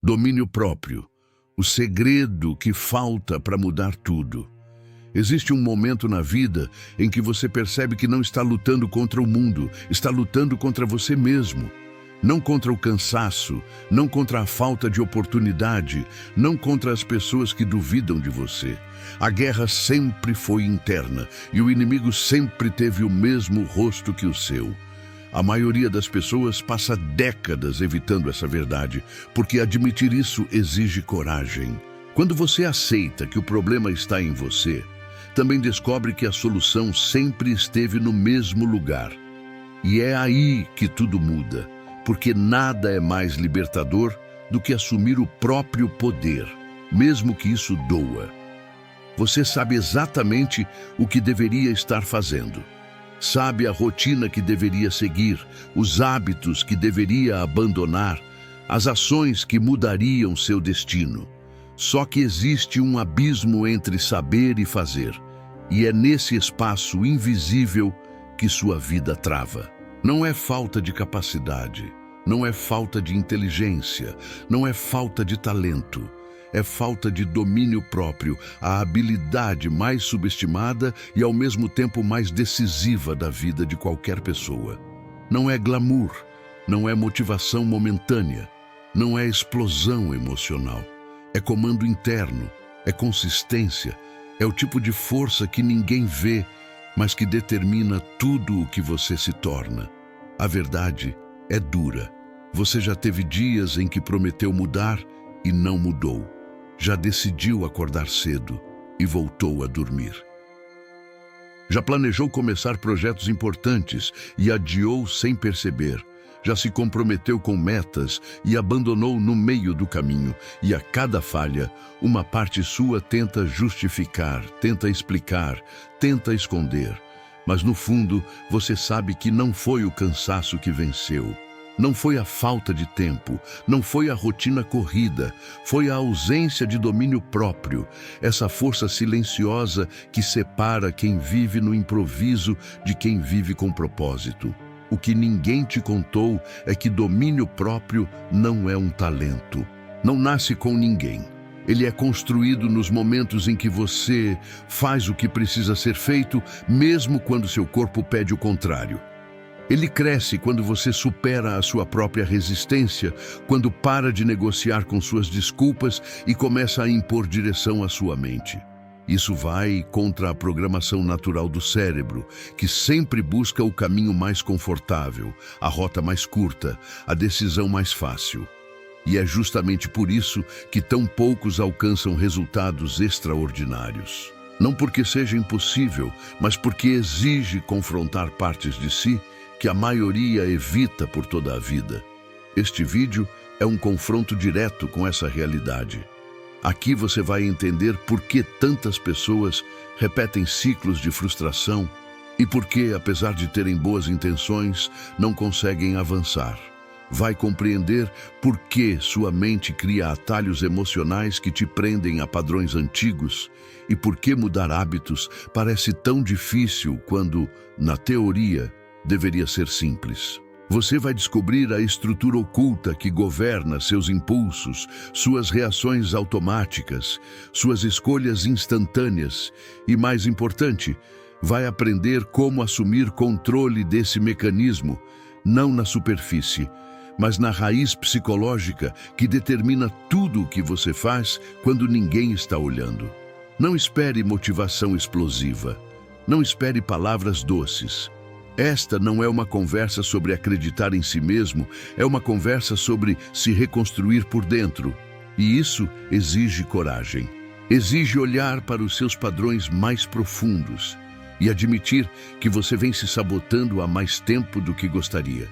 Domínio próprio, o segredo que falta para mudar tudo. Existe um momento na vida em que você percebe que não está lutando contra o mundo, está lutando contra você mesmo. Não contra o cansaço, não contra a falta de oportunidade, não contra as pessoas que duvidam de você. A guerra sempre foi interna e o inimigo sempre teve o mesmo rosto que o seu. A maioria das pessoas passa décadas evitando essa verdade, porque admitir isso exige coragem. Quando você aceita que o problema está em você, também descobre que a solução sempre esteve no mesmo lugar. E é aí que tudo muda, porque nada é mais libertador do que assumir o próprio poder, mesmo que isso doa. Você sabe exatamente o que deveria estar fazendo. Sabe a rotina que deveria seguir, os hábitos que deveria abandonar, as ações que mudariam seu destino. Só que existe um abismo entre saber e fazer, e é nesse espaço invisível que sua vida trava. Não é falta de capacidade, não é falta de inteligência, não é falta de talento. É falta de domínio próprio, a habilidade mais subestimada e ao mesmo tempo mais decisiva da vida de qualquer pessoa. Não é glamour, não é motivação momentânea, não é explosão emocional. É comando interno, é consistência, é o tipo de força que ninguém vê, mas que determina tudo o que você se torna. A verdade é dura. Você já teve dias em que prometeu mudar e não mudou. Já decidiu acordar cedo e voltou a dormir. Já planejou começar projetos importantes e adiou sem perceber. Já se comprometeu com metas e abandonou no meio do caminho. E a cada falha, uma parte sua tenta justificar, tenta explicar, tenta esconder. Mas no fundo, você sabe que não foi o cansaço que venceu. Não foi a falta de tempo, não foi a rotina corrida, foi a ausência de domínio próprio, essa força silenciosa que separa quem vive no improviso de quem vive com propósito. O que ninguém te contou é que domínio próprio não é um talento, não nasce com ninguém. Ele é construído nos momentos em que você faz o que precisa ser feito, mesmo quando seu corpo pede o contrário. Ele cresce quando você supera a sua própria resistência, quando para de negociar com suas desculpas e começa a impor direção à sua mente. Isso vai contra a programação natural do cérebro, que sempre busca o caminho mais confortável, a rota mais curta, a decisão mais fácil. E é justamente por isso que tão poucos alcançam resultados extraordinários. Não porque seja impossível, mas porque exige confrontar partes de si que a maioria evita por toda a vida. Este vídeo é um confronto direto com essa realidade. Aqui você vai entender por que tantas pessoas repetem ciclos de frustração e por que, apesar de terem boas intenções, não conseguem avançar. Vai compreender por que sua mente cria atalhos emocionais que te prendem a padrões antigos e por que mudar hábitos parece tão difícil quando, na teoria, deveria ser simples. Você vai descobrir a estrutura oculta que governa seus impulsos, suas reações automáticas, suas escolhas instantâneas e, mais importante, vai aprender como assumir controle desse mecanismo, não na superfície, mas na raiz psicológica que determina tudo o que você faz quando ninguém está olhando. Não espere motivação explosiva. Não espere palavras doces. Esta não é uma conversa sobre acreditar em si mesmo, é uma conversa sobre se reconstruir por dentro. E isso exige coragem. Exige olhar para os seus padrões mais profundos e admitir que você vem se sabotando há mais tempo do que gostaria.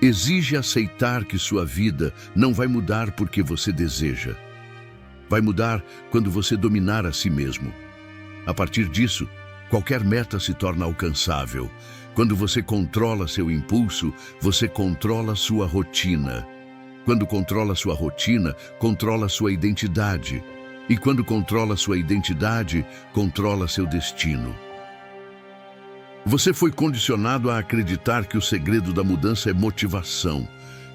Exige aceitar que sua vida não vai mudar porque você deseja. Vai mudar quando você dominar a si mesmo. A partir disso, qualquer meta se torna alcançável. Quando você controla seu impulso, você controla sua rotina. Quando controla sua rotina, controla sua identidade. E quando controla sua identidade, controla seu destino. Você foi condicionado a acreditar que o segredo da mudança é motivação,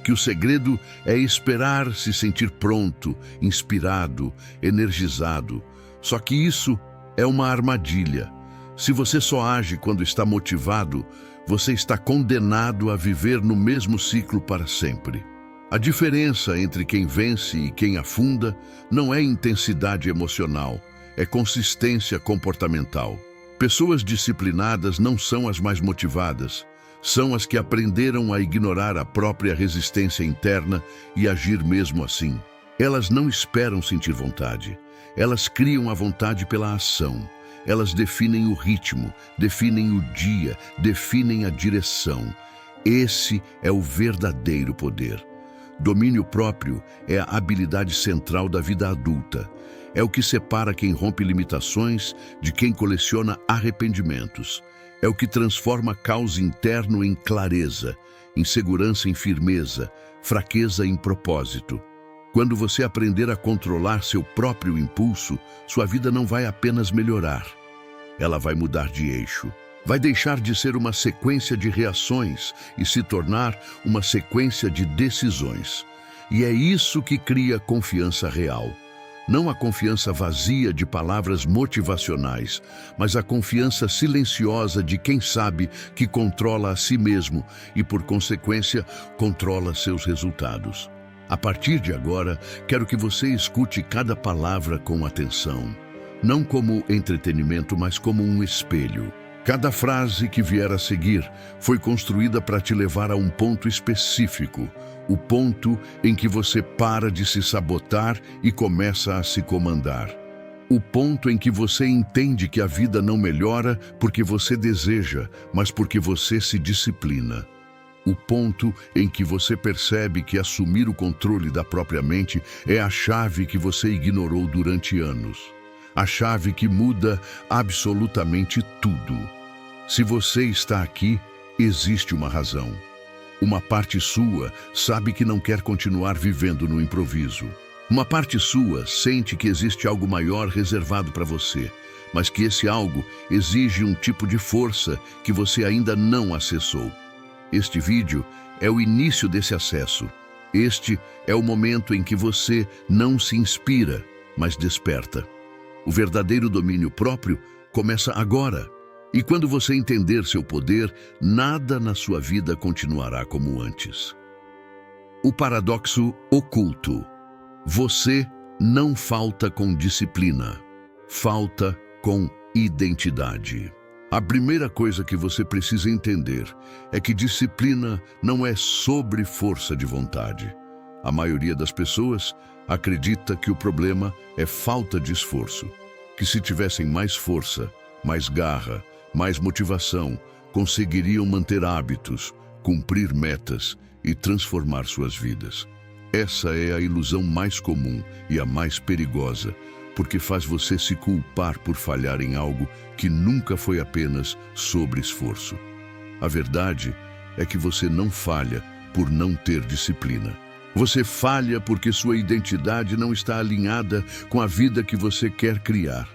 que o segredo é esperar se sentir pronto, inspirado, energizado. Só que isso é uma armadilha. Se você só age quando está motivado, você está condenado a viver no mesmo ciclo para sempre. A diferença entre quem vence e quem afunda não é intensidade emocional, é consistência comportamental. Pessoas disciplinadas não são as mais motivadas, são as que aprenderam a ignorar a própria resistência interna e agir mesmo assim. Elas não esperam sentir vontade, elas criam a vontade pela ação. Elas definem o ritmo, definem o dia, definem a direção. Esse é o verdadeiro poder. Domínio próprio é a habilidade central da vida adulta. É o que separa quem rompe limitações de quem coleciona arrependimentos. É o que transforma caos interno em clareza, insegurança em firmeza, fraqueza em propósito. Quando você aprender a controlar seu próprio impulso, sua vida não vai apenas melhorar. Ela vai mudar de eixo. Vai deixar de ser uma sequência de reações e se tornar uma sequência de decisões. E é isso que cria confiança real. Não a confiança vazia de palavras motivacionais, mas a confiança silenciosa de quem sabe que controla a si mesmo e, por consequência, controla seus resultados. A partir de agora, quero que você escute cada palavra com atenção. Não como entretenimento, mas como um espelho. Cada frase que vier a seguir foi construída para te levar a um ponto específico, o ponto em que você para de se sabotar e começa a se comandar. O ponto em que você entende que a vida não melhora porque você deseja, mas porque você se disciplina. O ponto em que você percebe que assumir o controle da própria mente é a chave que você ignorou durante anos. A chave que muda absolutamente tudo. Se você está aqui, existe uma razão. Uma parte sua sabe que não quer continuar vivendo no improviso. Uma parte sua sente que existe algo maior reservado para você, mas que esse algo exige um tipo de força que você ainda não acessou. Este vídeo é o início desse acesso. Este é o momento em que você não se inspira, mas desperta. O verdadeiro domínio próprio começa agora. E quando você entender seu poder, nada na sua vida continuará como antes. O paradoxo oculto. Você não falta com disciplina, falta com identidade. A primeira coisa que você precisa entender é que disciplina não é sobre força de vontade. A maioria das pessoas acredita que o problema é falta de esforço, que se tivessem mais força, mais garra, mais motivação, conseguiriam manter hábitos, cumprir metas e transformar suas vidas. Essa é a ilusão mais comum e a mais perigosa, porque faz você se culpar por falhar em algo que nunca foi apenas sobre esforço. A verdade é que você não falha por não ter disciplina. Você falha porque sua identidade não está alinhada com a vida que você quer criar.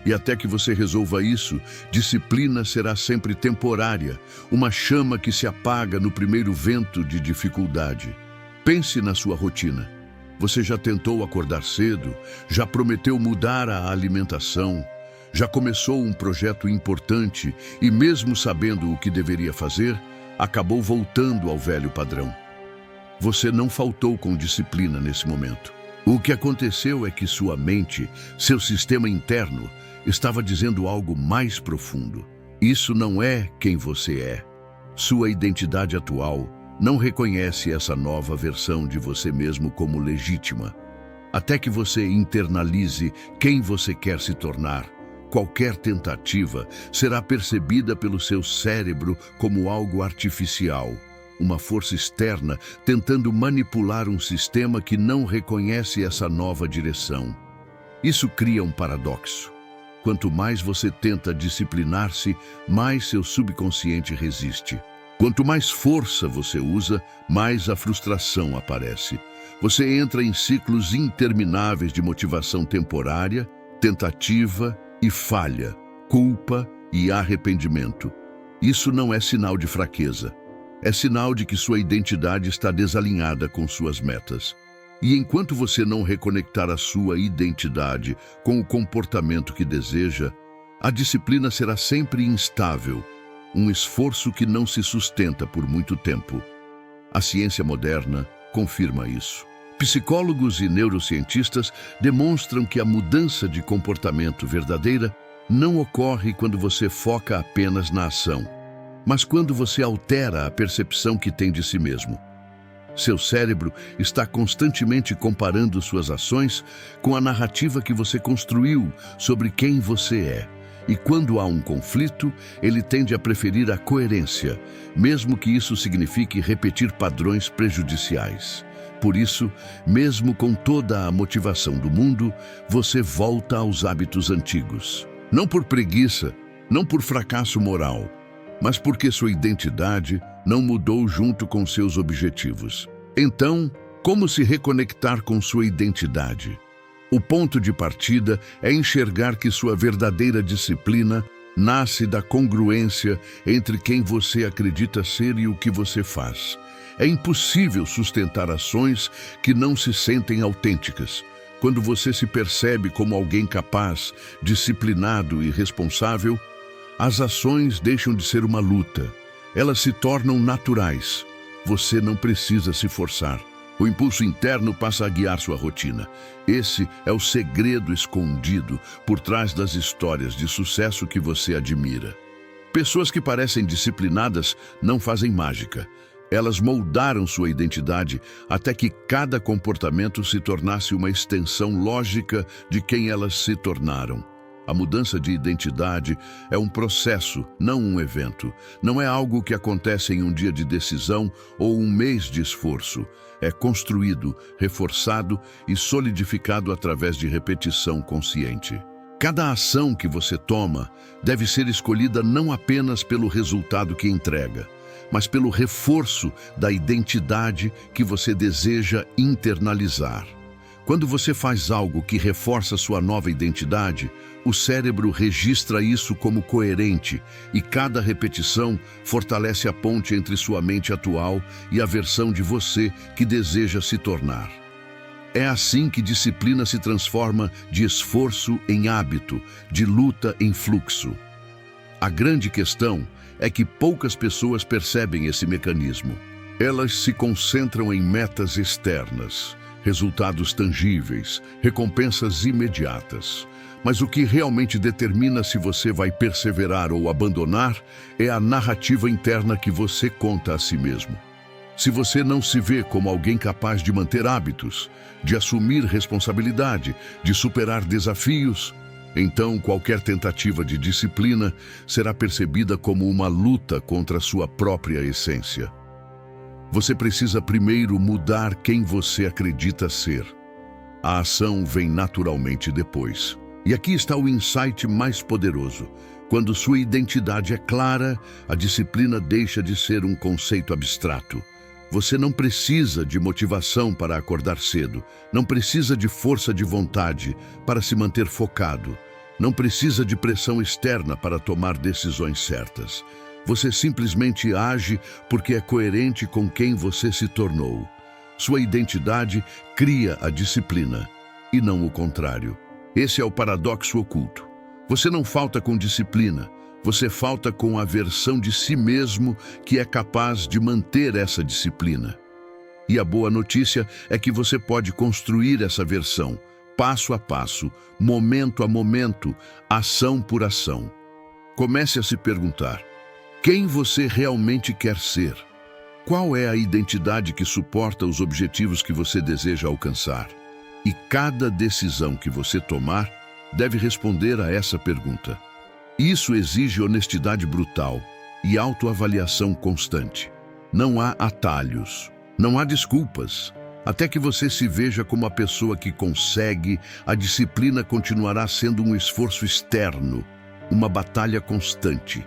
E até que você resolva isso, disciplina será sempre temporária, uma chama que se apaga no primeiro vento de dificuldade. Pense na sua rotina. Você já tentou acordar cedo? Já prometeu mudar a alimentação? Já começou um projeto importante e, mesmo sabendo o que deveria fazer, acabou voltando ao velho padrão? Você não faltou com disciplina nesse momento. O que aconteceu é que sua mente, seu sistema interno, estava dizendo algo mais profundo. Isso não é quem você é. Sua identidade atual não reconhece essa nova versão de você mesmo como legítima. Até que você internalize quem você quer se tornar, qualquer tentativa será percebida pelo seu cérebro como algo artificial, uma força externa tentando manipular um sistema que não reconhece essa nova direção. Isso cria um paradoxo. Quanto mais você tenta disciplinar-se, mais seu subconsciente resiste. Quanto mais força você usa, mais a frustração aparece. Você entra em ciclos intermináveis de motivação temporária, tentativa e falha, culpa e arrependimento. Isso não é sinal de fraqueza. É sinal de que sua identidade está desalinhada com suas metas. E enquanto você não reconectar a sua identidade com o comportamento que deseja, a disciplina será sempre instável, um esforço que não se sustenta por muito tempo. A ciência moderna confirma isso. Psicólogos e neurocientistas demonstram que a mudança de comportamento verdadeira não ocorre quando você foca apenas na ação, mas quando você altera a percepção que tem de si mesmo. Seu cérebro está constantemente comparando suas ações com a narrativa que você construiu sobre quem você é. E quando há um conflito, ele tende a preferir a coerência, mesmo que isso signifique repetir padrões prejudiciais. Por isso, mesmo com toda a motivação do mundo, você volta aos hábitos antigos. Não por preguiça, não por fracasso moral, mas porque sua identidade não mudou junto com seus objetivos. Então, como se reconectar com sua identidade? O ponto de partida é enxergar que sua verdadeira disciplina nasce da congruência entre quem você acredita ser e o que você faz. É impossível sustentar ações que não se sentem autênticas. Quando você se percebe como alguém capaz, disciplinado e responsável, as ações deixam de ser uma luta. Elas se tornam naturais. Você não precisa se forçar. O impulso interno passa a guiar sua rotina. Esse é o segredo escondido por trás das histórias de sucesso que você admira. Pessoas que parecem disciplinadas não fazem mágica. Elas moldaram sua identidade até que cada comportamento se tornasse uma extensão lógica de quem elas se tornaram. A mudança de identidade é um processo, não um evento. Não é algo que acontece em um dia de decisão ou um mês de esforço. É construído, reforçado e solidificado através de repetição consciente. Cada ação que você toma deve ser escolhida não apenas pelo resultado que entrega, mas pelo reforço da identidade que você deseja internalizar. Quando você faz algo que reforça sua nova identidade, o cérebro registra isso como coerente e cada repetição fortalece a ponte entre sua mente atual e a versão de você que deseja se tornar. É assim que disciplina se transforma de esforço em hábito, de luta em fluxo. A grande questão é que poucas pessoas percebem esse mecanismo. Elas se concentram em metas externas, resultados tangíveis, recompensas imediatas. Mas o que realmente determina se você vai perseverar ou abandonar é a narrativa interna que você conta a si mesmo. Se você não se vê como alguém capaz de manter hábitos, de assumir responsabilidade, de superar desafios, então qualquer tentativa de disciplina será percebida como uma luta contra a sua própria essência. Você precisa primeiro mudar quem você acredita ser. A ação vem naturalmente depois. E aqui está o insight mais poderoso. Quando sua identidade é clara, a disciplina deixa de ser um conceito abstrato. Você não precisa de motivação para acordar cedo, não precisa de força de vontade para se manter focado, não precisa de pressão externa para tomar decisões certas. Você simplesmente age porque é coerente com quem você se tornou. Sua identidade cria a disciplina, e não o contrário. Esse é o paradoxo oculto. Você não falta com disciplina, você falta com a versão de si mesmo que é capaz de manter essa disciplina. E a boa notícia é que você pode construir essa versão, passo a passo, momento a momento, ação por ação. Comece a se perguntar: quem você realmente quer ser? Qual é a identidade que suporta os objetivos que você deseja alcançar? E cada decisão que você tomar deve responder a essa pergunta. Isso exige honestidade brutal e autoavaliação constante. Não há atalhos, não há desculpas. Até que você se veja como a pessoa que consegue, a disciplina continuará sendo um esforço externo, uma batalha constante.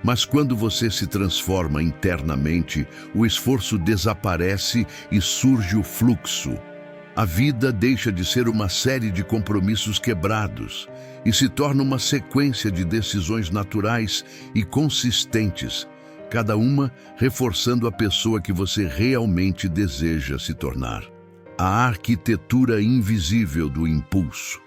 Mas quando você se transforma internamente, o esforço desaparece e surge o fluxo. A vida deixa de ser uma série de compromissos quebrados e se torna uma sequência de decisões naturais e consistentes. cada uma reforçando a pessoa que você realmente deseja se tornar. A arquitetura invisível do impulso.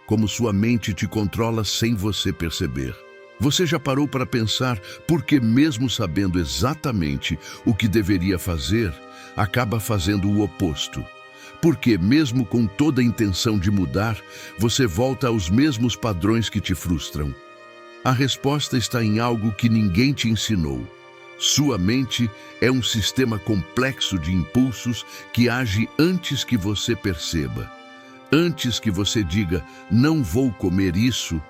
Como sua mente te controla sem você perceber. Você já parou para pensar por que, mesmo sabendo exatamente o que deveria fazer, acaba fazendo o oposto? Porque, mesmo com toda a intenção de mudar, você volta aos mesmos padrões que te frustram? A resposta está em algo que ninguém te ensinou. Sua mente é um sistema complexo de impulsos que age antes que você perceba. Antes que você diga, não vou comer isso,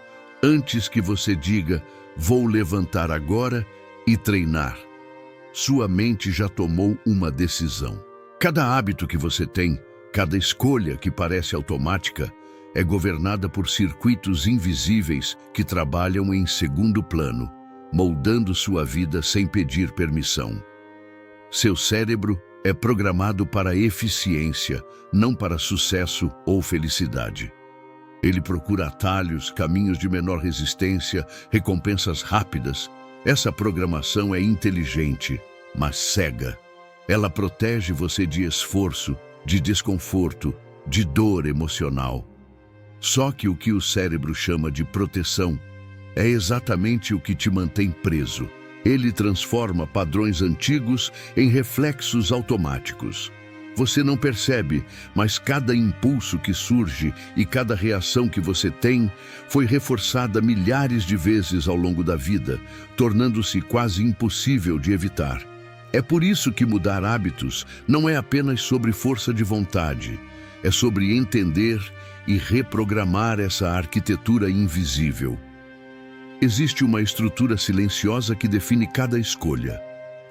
antes que você diga, vou levantar agora e treinar. Sua mente já tomou uma decisão. Cada hábito que você tem, cada escolha que parece automática, é governada por circuitos invisíveis que trabalham em segundo plano, moldando sua vida sem pedir permissão. Seu cérebro é programado para eficiência, não para sucesso ou felicidade. Ele procura atalhos, caminhos de menor resistência, recompensas rápidas. Essa programação é inteligente, mas cega. Ela protege você de esforço, de desconforto, de dor emocional. Só que o que o cérebro chama de proteção é exatamente o que te mantém preso. Ele transforma padrões antigos em reflexos automáticos. Você não percebe, mas cada impulso que surge e cada reação que você tem foi reforçada milhares de vezes ao longo da vida, tornando-se quase impossível de evitar. É por isso que mudar hábitos não é apenas sobre força de vontade, é sobre entender e reprogramar essa arquitetura invisível. Existe uma estrutura silenciosa que define cada escolha: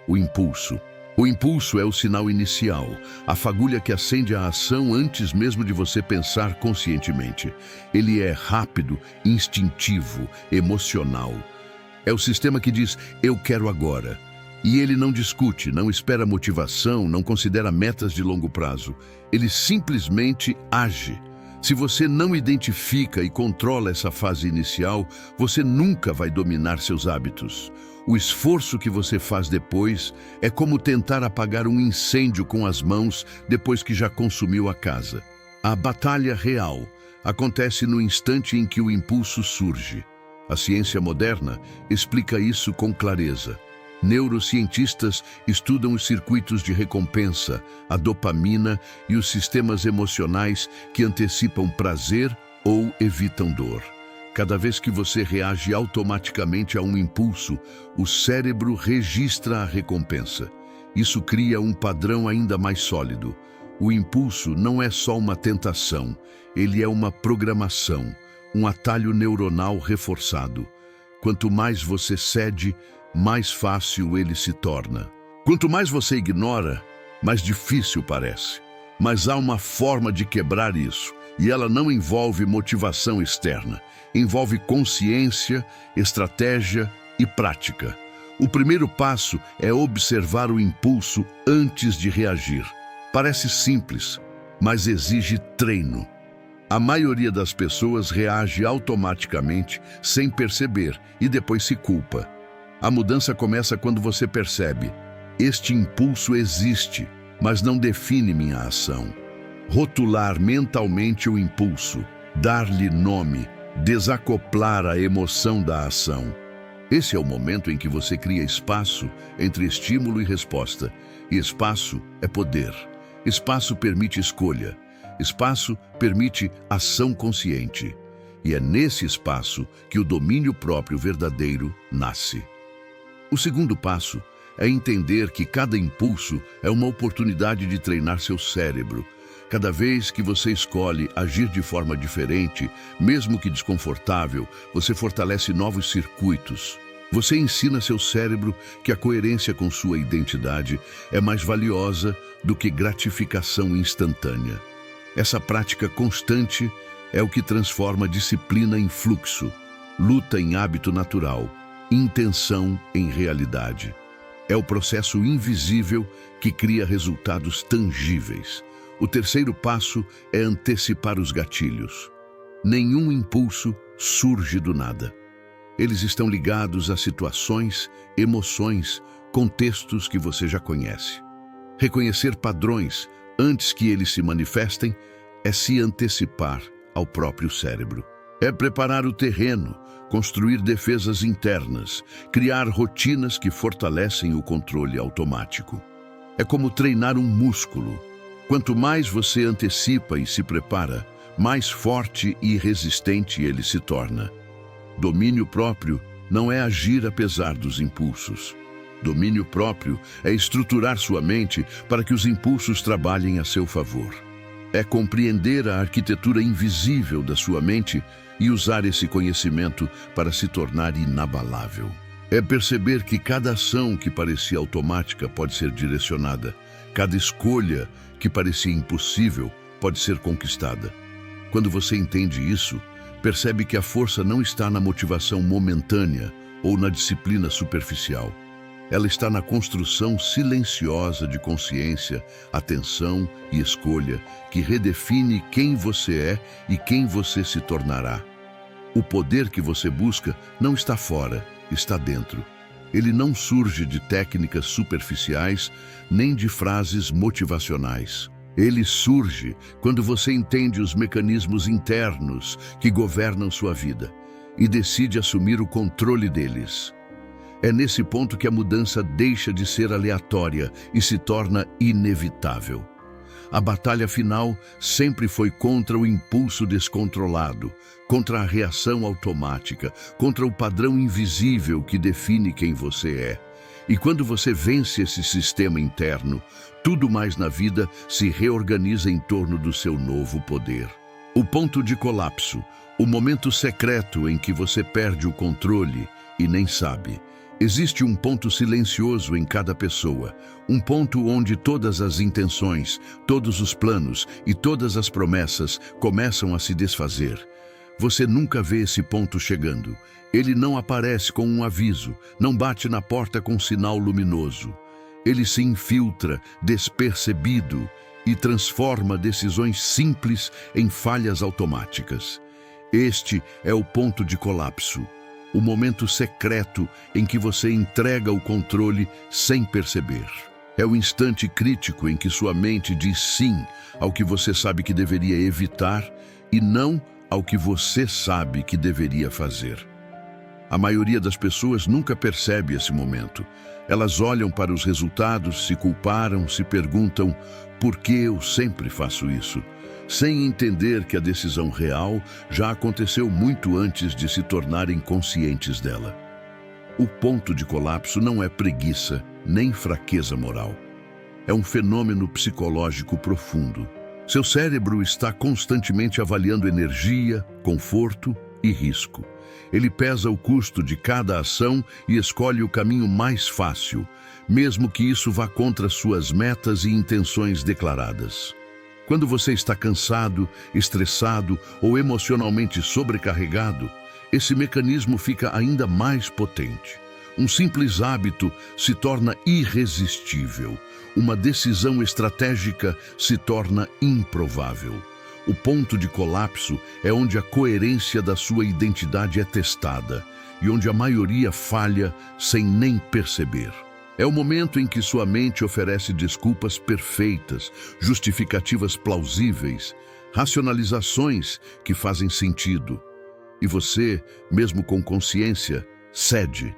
o impulso. O impulso é o sinal inicial, a fagulha que acende a ação antes mesmo de você pensar conscientemente. Ele é rápido, instintivo, emocional. É o sistema que diz, eu quero agora. E ele não discute, não espera motivação, não considera metas de longo prazo. Ele simplesmente age. Se você não identifica e controla essa fase inicial, você nunca vai dominar seus hábitos. O esforço que você faz depois é como tentar apagar um incêndio com as mãos depois que já consumiu a casa. A batalha real acontece no instante em que o impulso surge. A ciência moderna explica isso com clareza. Neurocientistas estudam os circuitos de recompensa, a dopamina e os sistemas emocionais que antecipam prazer ou evitam dor. Cada vez que você reage automaticamente a um impulso, o cérebro registra a recompensa. Isso cria um padrão ainda mais sólido. O impulso não é só uma tentação, ele é uma programação, um atalho neuronal reforçado. Quanto mais você cede, mais fácil ele se torna. Quanto mais você ignora, mais difícil parece. Mas há uma forma de quebrar isso, e ela não envolve motivação externa. Envolve consciência, estratégia e prática. O primeiro passo é observar o impulso antes de reagir. Parece simples, mas exige treino. A maioria das pessoas reage automaticamente, sem perceber, e depois se culpa. A mudança começa quando você percebe: este impulso existe, mas não define minha ação. Rotular mentalmente o impulso, dar-lhe nome, desacoplar a emoção da ação. Esse é o momento em que você cria espaço entre estímulo e resposta. E espaço é poder. Espaço permite escolha. Espaço permite ação consciente. E é nesse espaço que o domínio próprio verdadeiro nasce. O segundo passo é entender que cada impulso é uma oportunidade de treinar seu cérebro. Cada vez que você escolhe agir de forma diferente, mesmo que desconfortável, você fortalece novos circuitos. Você ensina seu cérebro que a coerência com sua identidade é mais valiosa do que gratificação instantânea. Essa prática constante é o que transforma disciplina em fluxo, luta em hábito natural, intenção em realidade. É o processo invisível que cria resultados tangíveis. O terceiro passo é antecipar os gatilhos. Nenhum impulso surge do nada. Eles estão ligados a situações, emoções contextos que você já conhece. Reconhecer padrões antes que eles se manifestem é se antecipar ao próprio cérebro. É preparar o terreno, construir defesas internas, criar rotinas que fortalecem o controle automático. É como treinar um músculo. Quanto mais você antecipa e se prepara, mais forte e resistente ele se torna. Domínio próprio não é agir apesar dos impulsos. Domínio próprio é estruturar sua mente para que os impulsos trabalhem a seu favor. É compreender a arquitetura invisível da sua mente e usar esse conhecimento para se tornar inabalável. É perceber que cada ação que parecia automática pode ser direcionada. Cada escolha que parecia impossível pode ser conquistada. Quando você entende isso, percebe que a força não está na motivação momentânea ou na disciplina superficial. Ela está na construção silenciosa de consciência, atenção e escolha que redefine quem você é e quem você se tornará. O poder que você busca não está fora, está dentro. Ele não surge de técnicas superficiais nem de frases motivacionais. Ele surge quando você entende os mecanismos internos que governam sua vida e decide assumir o controle deles. É nesse ponto que a mudança deixa de ser aleatória e se torna inevitável. A batalha final sempre foi contra o impulso descontrolado, contra a reação automática, contra o padrão invisível que define quem você é. E quando você vence esse sistema interno, tudo mais na vida se reorganiza em torno do seu novo poder. O ponto de colapso, o momento secreto em que você perde o controle e nem sabe. Existe um ponto silencioso em cada pessoa, um ponto onde todas as intenções, todos os planos e todas as promessas começam a se desfazer. Você nunca vê esse ponto chegando. Ele não aparece com um aviso, não bate na porta com um sinal luminoso. Ele se infiltra, despercebido, e transforma decisões simples em falhas automáticas. Este é o ponto de colapso. O momento secreto em que você entrega o controle sem perceber. É o instante crítico em que sua mente diz sim ao que você sabe que deveria evitar e não ao que você sabe que deveria fazer. A maioria das pessoas nunca percebe esse momento. Elas olham para os resultados, se culparam, se perguntam por que eu sempre faço isso, sem entender que a decisão real já aconteceu muito antes de se tornarem conscientes dela. O ponto de colapso não é preguiça, nem fraqueza moral. É um fenômeno psicológico profundo. Seu cérebro está constantemente avaliando energia, conforto e risco. Ele pesa o custo de cada ação e escolhe o caminho mais fácil, mesmo que isso vá contra suas metas e intenções declaradas. Quando você está cansado, estressado ou emocionalmente sobrecarregado, esse mecanismo fica ainda mais potente. Um simples hábito se torna irresistível. Uma decisão estratégica se torna improvável. O ponto de colapso é onde a coerência da sua identidade é testada e onde a maioria falha sem nem perceber. É o momento em que sua mente oferece desculpas perfeitas, justificativas plausíveis, racionalizações que fazem sentido. E você, mesmo com consciência, cede.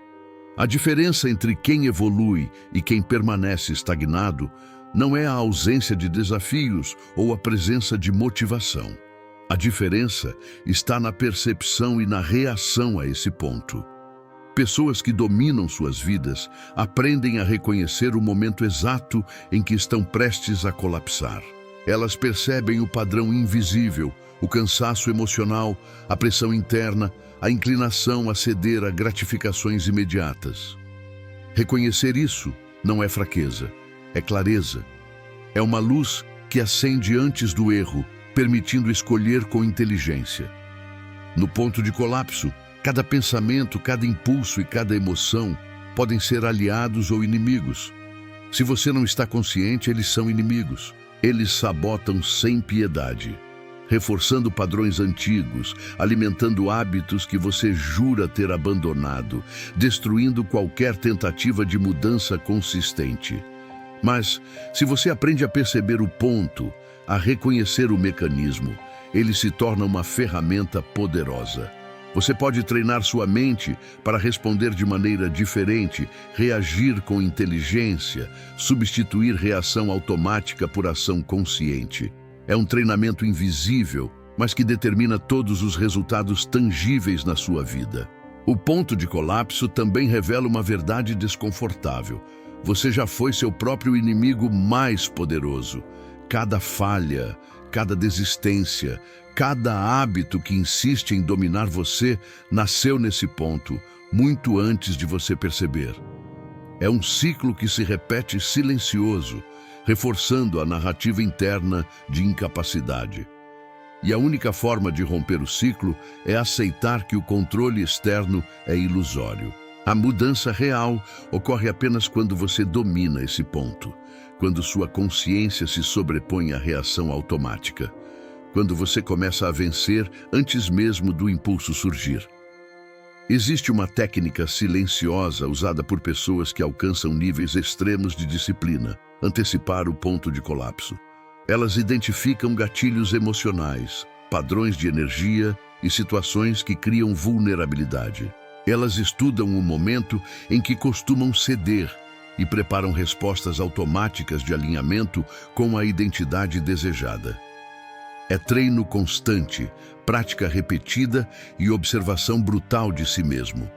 A diferença entre quem evolui e quem permanece estagnado não é a ausência de desafios ou a presença de motivação. A diferença está na percepção e na reação a esse ponto. Pessoas que dominam suas vidas aprendem a reconhecer o momento exato em que estão prestes a colapsar. Elas percebem o padrão invisível, o cansaço emocional, a pressão interna, a inclinação a ceder a gratificações imediatas. Reconhecer isso não é fraqueza, é clareza. É uma luz que acende antes do erro, permitindo escolher com inteligência. No ponto de colapso, cada pensamento, cada impulso e cada emoção podem ser aliados ou inimigos. Se você não está consciente, eles são inimigos. Eles sabotam sem piedade. reforçando padrões antigos, alimentando hábitos que você jura ter abandonado, destruindo qualquer tentativa de mudança consistente. Mas, se você aprende a perceber o ponto, a reconhecer o mecanismo, ele se torna uma ferramenta poderosa. Você pode treinar sua mente para responder de maneira diferente, reagir com inteligência, substituir reação automática por ação consciente. É um treinamento invisível, mas que determina todos os resultados tangíveis na sua vida. O ponto de colapso também revela uma verdade desconfortável. Você já foi seu próprio inimigo mais poderoso. Cada falha, cada desistência, cada hábito que insiste em dominar você nasceu nesse ponto, muito antes de você perceber. É um ciclo que se repete silencioso, reforçando a narrativa interna de incapacidade. E a única forma de romper o ciclo é aceitar que o controle externo é ilusório. A mudança real ocorre apenas quando você domina esse ponto, quando sua consciência se sobrepõe à reação automática, quando você começa a vencer antes mesmo do impulso surgir. Existe uma técnica silenciosa usada por pessoas que alcançam níveis extremos de disciplina, antecipar o ponto de colapso. Elas identificam gatilhos emocionais, padrões de energia e situações que criam vulnerabilidade. Elas estudam o momento em que costumam ceder e preparam respostas automáticas de alinhamento com a identidade desejada. É treino constante, prática repetida e observação brutal de si mesmo.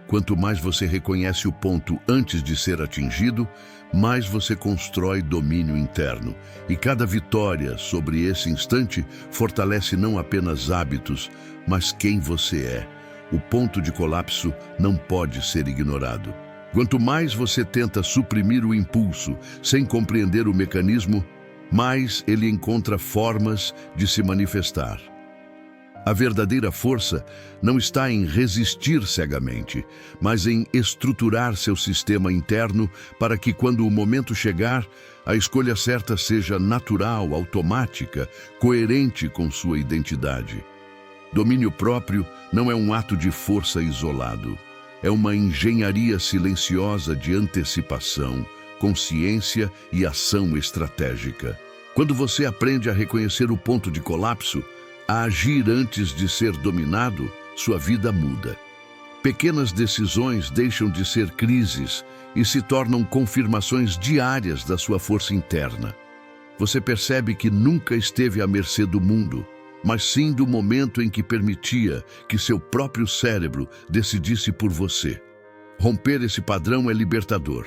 Quanto mais você reconhece o ponto antes de ser atingido, mais você constrói domínio interno. E cada vitória sobre esse instante fortalece não apenas hábitos, mas quem você é. O ponto de colapso não pode ser ignorado. Quanto mais você tenta suprimir o impulso sem compreender o mecanismo, mais ele encontra formas de se manifestar. A verdadeira força não está em resistir cegamente, mas em estruturar seu sistema interno para que, quando o momento chegar, a escolha certa seja natural, automática, coerente com sua identidade. Domínio próprio não é um ato de força isolado. É uma engenharia silenciosa de antecipação, consciência e ação estratégica. Quando você aprende a reconhecer o ponto de colapso, a agir antes de ser dominado, sua vida muda. Pequenas decisões deixam de ser crises e se tornam confirmações diárias da sua força interna. Você percebe que nunca esteve à mercê do mundo, mas sim do momento em que permitia que seu próprio cérebro decidisse por você. Romper esse padrão é libertador.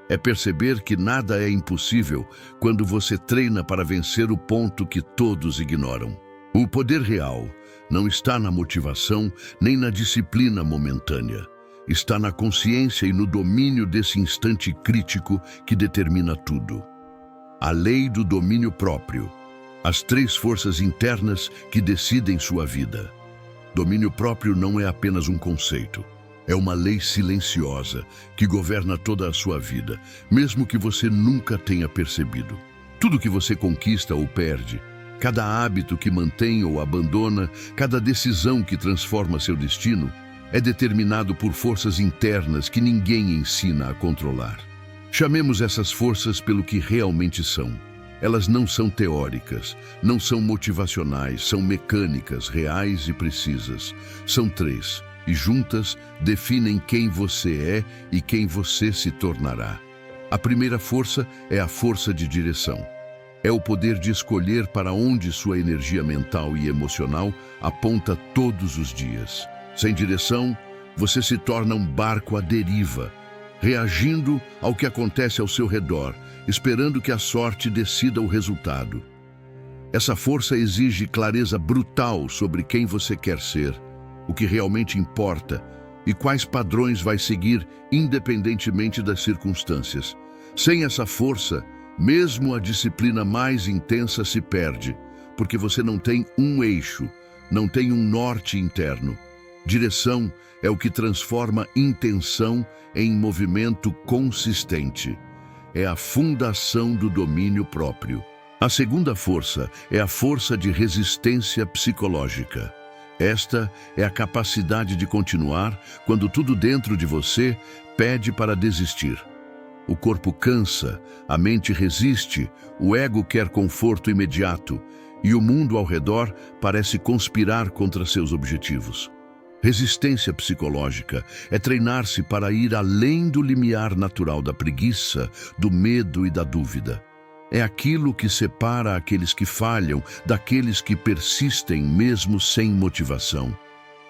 É perceber que nada é impossível quando você treina para vencer o ponto que todos ignoram. O poder real não está na motivação nem na disciplina momentânea. Está na consciência e no domínio desse instante crítico que determina tudo. A lei do domínio próprio. As 3 forças internas que decidem sua vida. Domínio próprio não é apenas um conceito. É uma lei silenciosa que governa toda a sua vida, mesmo que você nunca tenha percebido. Tudo que você conquista ou perde, cada hábito que mantém ou abandona, cada decisão que transforma seu destino, é determinado por forças internas que ninguém ensina a controlar. Chamemos essas forças pelo que realmente são. Elas não são teóricas, não são motivacionais, são mecânicas, reais e precisas. São 3, e juntas definem quem você é e quem você se tornará. A primeira força é a força de direção. É o poder de escolher para onde sua energia mental e emocional aponta todos os dias. Sem direção, você se torna um barco à deriva, reagindo ao que acontece ao seu redor, esperando que a sorte decida o resultado. Essa força exige clareza brutal sobre quem você quer ser, o que realmente importa e quais padrões vai seguir independentemente das circunstâncias. Sem essa força, mesmo a disciplina mais intensa se perde, porque você não tem um eixo, não tem um norte interno. Direção é o que transforma intenção em movimento consistente. É a fundação do domínio próprio. A segunda força é a força de resistência psicológica. Esta é a capacidade de continuar quando tudo dentro de você pede para desistir. O corpo cansa, a mente resiste, o ego quer conforto imediato e o mundo ao redor parece conspirar contra seus objetivos. Resistência psicológica é treinar-se para ir além do limiar natural da preguiça, do medo e da dúvida. É aquilo que separa aqueles que falham daqueles que persistem mesmo sem motivação.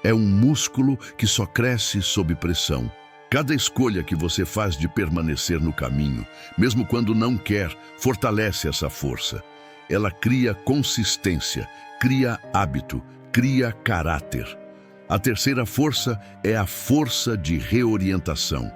É um músculo que só cresce sob pressão. Cada escolha que você faz de permanecer no caminho, mesmo quando não quer, fortalece essa força. Ela cria consistência, cria hábito, cria caráter. A terceira força é a força de reorientação.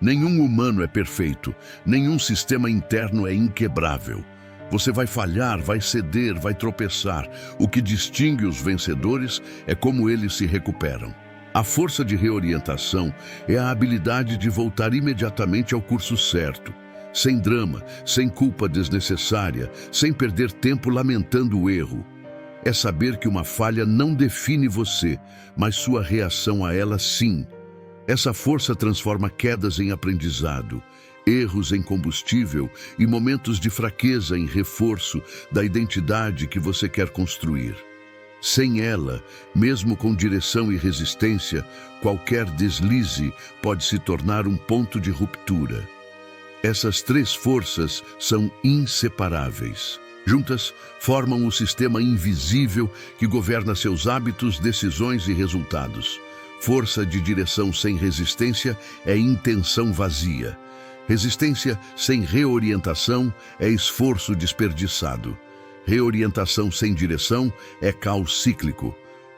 Nenhum humano é perfeito, nenhum sistema interno é inquebrável. Você vai falhar, vai ceder, vai tropeçar. O que distingue os vencedores é como eles se recuperam. A força de reorientação é a habilidade de voltar imediatamente ao curso certo, sem drama, sem culpa desnecessária, sem perder tempo lamentando o erro. É saber que uma falha não define você, mas sua reação a ela sim. Essa força transforma quedas em aprendizado, erros em combustível e momentos de fraqueza em reforço da identidade que você quer construir. Sem ela, mesmo com direção e resistência, qualquer deslize pode se tornar um ponto de ruptura. Essas três forças são inseparáveis. Juntas, formam um sistema invisível que governa seus hábitos, decisões e resultados. Força de direção sem resistência é intenção vazia. Resistência sem reorientação é esforço desperdiçado. Reorientação sem direção é caos cíclico.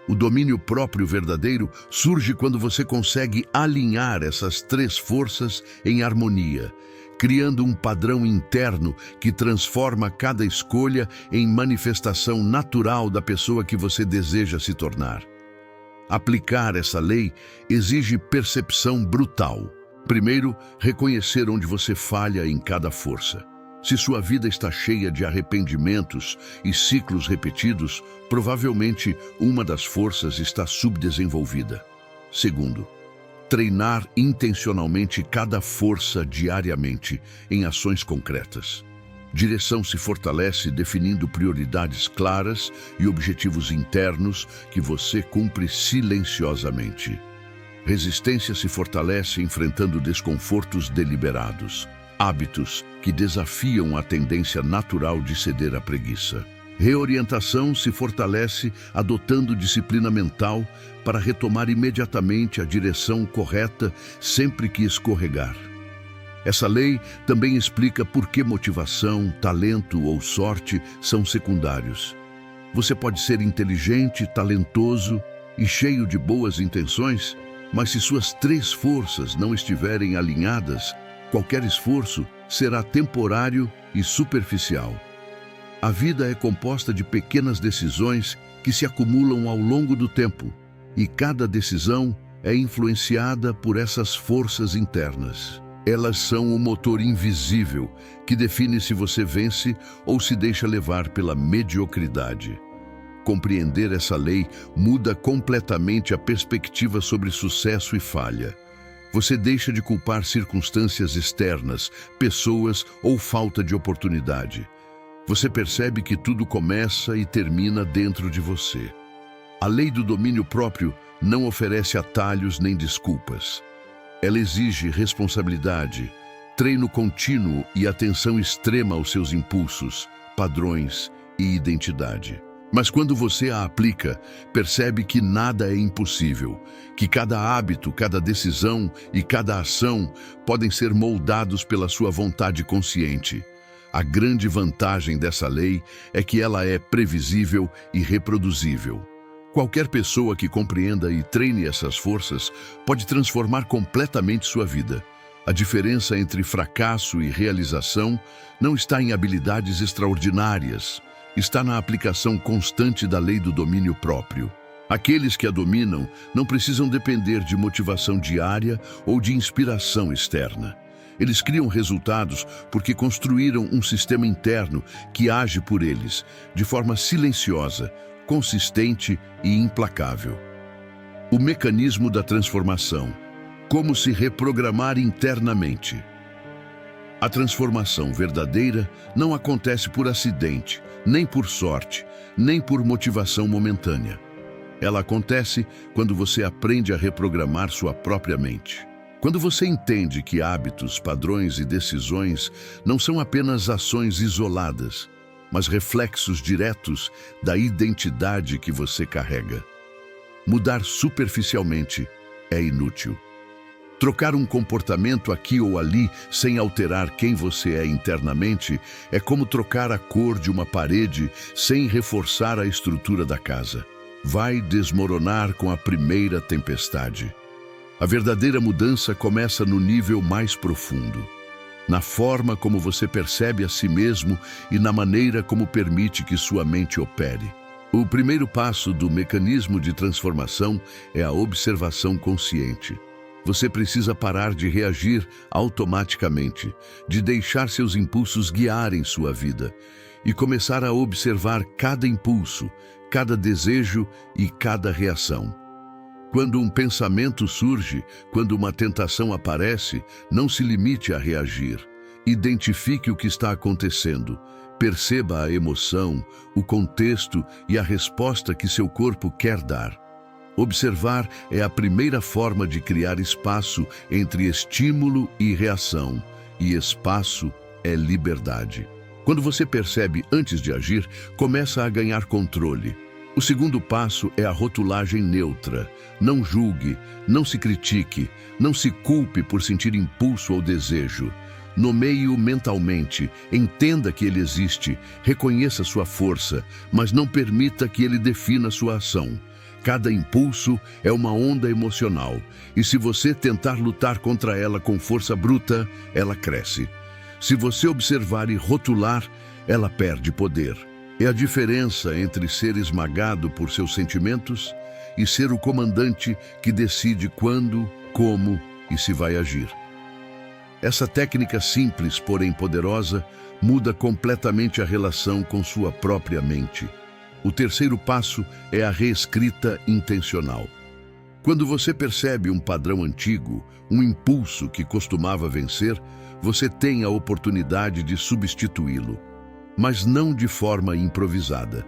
O domínio próprio verdadeiro surge quando você consegue alinhar essas três forças em harmonia, criando um padrão interno que transforma cada escolha em manifestação natural da pessoa que você deseja se tornar. Aplicar essa lei exige percepção brutal. Primeiro, reconhecer onde você falha em cada força. Se sua vida está cheia de arrependimentos e ciclos repetidos, provavelmente uma das forças está subdesenvolvida. Segundo, treinar intencionalmente cada força diariamente em ações concretas. Direção se fortalece definindo prioridades claras e objetivos internos que você cumpre silenciosamente. Resistência se fortalece enfrentando desconfortos deliberados, hábitos que desafiam a tendência natural de ceder à preguiça. Reorientação se fortalece adotando disciplina mental para retomar imediatamente a direção correta sempre que escorregar. Essa lei também explica por que motivação, talento ou sorte são secundários. Você pode ser inteligente, talentoso e cheio de boas intenções, mas se suas três forças não estiverem alinhadas, qualquer esforço será temporário e superficial. A vida é composta de pequenas decisões que se acumulam ao longo do tempo, e cada decisão é influenciada por essas forças internas. Elas são o motor invisível que define se você vence ou se deixa levar pela mediocridade. Compreender essa lei muda completamente a perspectiva sobre sucesso e falha. Você deixa de culpar circunstâncias externas, pessoas ou falta de oportunidade. Você percebe que tudo começa e termina dentro de você. A lei do domínio próprio não oferece atalhos nem desculpas. Ela exige responsabilidade, treino contínuo e atenção extrema aos seus impulsos, padrões e identidade. Mas quando você a aplica, percebe que nada é impossível, que cada hábito, cada decisão e cada ação podem ser moldados pela sua vontade consciente. A grande vantagem dessa lei é que ela é previsível e reproduzível. Qualquer pessoa que compreenda e treine essas forças pode transformar completamente sua vida. A diferença entre fracasso e realização não está em habilidades extraordinárias, está na aplicação constante da lei do domínio próprio. Aqueles que a dominam não precisam depender de motivação diária ou de inspiração externa. Eles criam resultados porque construíram um sistema interno que age por eles, de forma silenciosa, consistente e implacável. O mecanismo da transformação. Como se reprogramar internamente. A transformação verdadeira não acontece por acidente, nem por sorte, nem por motivação momentânea. Ela acontece quando você aprende a reprogramar sua própria mente. Quando você entende que hábitos, padrões e decisões não são apenas ações isoladas, mas reflexos diretos da identidade que você carrega. Mudar superficialmente é inútil. Trocar um comportamento aqui ou ali sem alterar quem você é internamente é como trocar a cor de uma parede sem reforçar a estrutura da casa. Vai desmoronar com a primeira tempestade. A verdadeira mudança começa no nível mais profundo, na forma como você percebe a si mesmo e na maneira como permite que sua mente opere. O primeiro passo do mecanismo de transformação é a observação consciente. Você precisa parar de reagir automaticamente, de deixar seus impulsos guiarem sua vida e começar a observar cada impulso, cada desejo e cada reação. Quando um pensamento surge, quando uma tentação aparece, não se limite a reagir. Identifique o que está acontecendo. Perceba a emoção, o contexto e a resposta que seu corpo quer dar. Observar é a primeira forma de criar espaço entre estímulo e reação, e espaço é liberdade. Quando você percebe antes de agir, começa a ganhar controle. O segundo passo é a rotulagem neutra. Não julgue, não se critique, não se culpe por sentir impulso ou desejo. Nomeie-o mentalmente, entenda que ele existe, reconheça sua força, mas não permita que ele defina sua ação. Cada impulso é uma onda emocional, e se você tentar lutar contra ela com força bruta, ela cresce. Se você observar e rotular, ela perde poder. É a diferença entre ser esmagado por seus sentimentos e ser o comandante que decide quando, como e se vai agir. Essa técnica simples, porém poderosa, muda completamente a relação com sua própria mente. O terceiro passo é a reescrita intencional. Quando você percebe um padrão antigo, um impulso que costumava vencer, você tem a oportunidade de substituí-lo, mas não de forma improvisada.